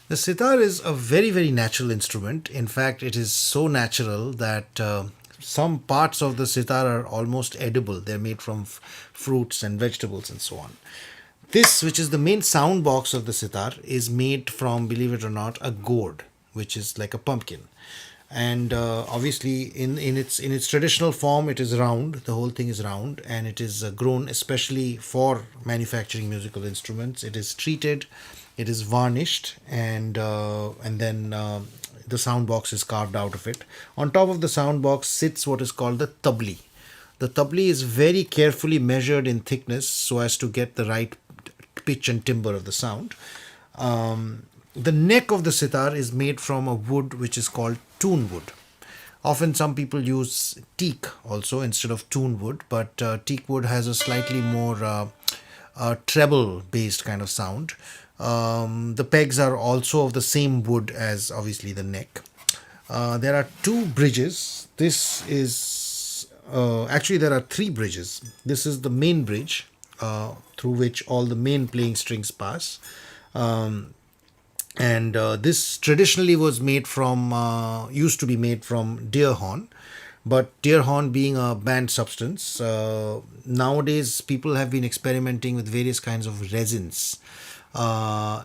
The sitar is a very, very natural instrument. In fact, it is so natural that some parts of the sitar are almost edible. They're made from fruits and vegetables and so on. This, which is the main sound box of the sitar, is made from, believe it or not, a gourd, which is like a pumpkin. And obviously, in its traditional form, it is round. The whole thing is round, and it is grown especially for manufacturing musical instruments. It is treated, it is varnished, and then the sound box is carved out of it. On top of the sound box sits what is called the tabli. The tabli is very carefully measured in thickness so as to get the right pitch and timbre of the sound. The neck of the sitar is made from a wood which is called tune wood. Often some people use teak also instead of tune wood, but teak wood has a slightly more treble based kind of sound. The pegs are also of the same wood as obviously the neck. There are two bridges. This is actually there are three bridges. This is the main bridge through which all the main playing strings pass. And this traditionally was made from used to be made from deer horn, but deer horn being a banned substance, nowadays people have been experimenting with various kinds of resins. uh,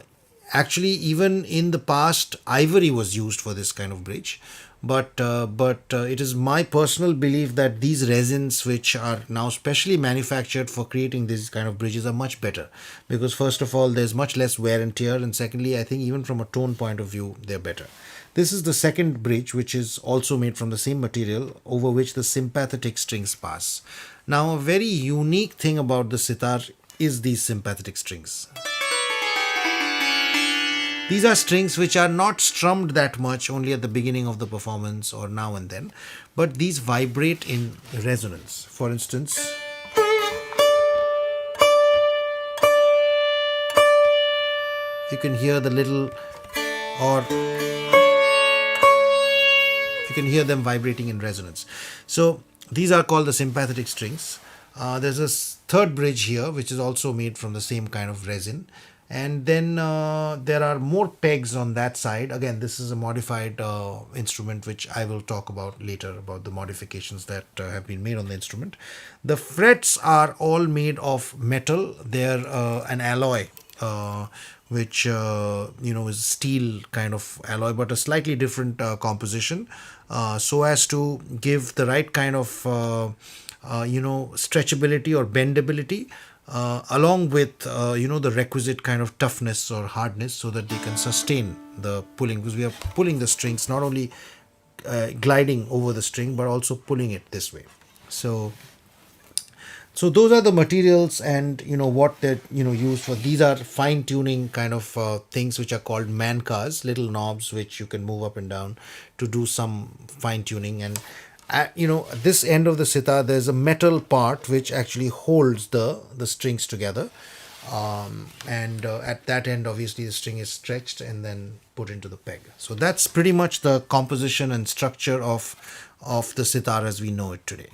Actually, even in the past, ivory was used for this kind of bridge, but it is my personal belief that these resins, which are now specially manufactured for creating these kind of bridges, are much better because first of all, there's much less wear and tear, and secondly, I think even from a tone point of view, they're better. This is the second bridge, which is also made from the same material over which the sympathetic strings pass. Now, a very unique thing about the sitar is these sympathetic strings. These are strings which are not strummed that much only at the beginning of the performance or now and then, but these vibrate in resonance. For instance, you can hear the little, or you can hear them vibrating in resonance. So these are called the sympathetic strings. There's a third bridge here which is also made from the same kind of resin, and then there are more pegs on that side. Again, this is a modified instrument which I will talk about later, about the modifications that have been made on the instrument. The frets are all made of metal. They're an alloy, which is steel kind of alloy, but a slightly different composition, so as to give the right kind of stretchability or bendability, along with the requisite kind of toughness or hardness, so that they can sustain the pulling, because we are pulling the strings, not only gliding over the string but also pulling it this way. So those are the materials, and what they're used for. These are fine tuning kind of things which are called mancas, little knobs which you can move up and down to do some fine tuning. And at this end of the sitar, there's a metal part which actually holds the strings together. And at that end, obviously, the string is stretched and then put into the peg. So that's pretty much the composition and structure of the sitar as we know it today.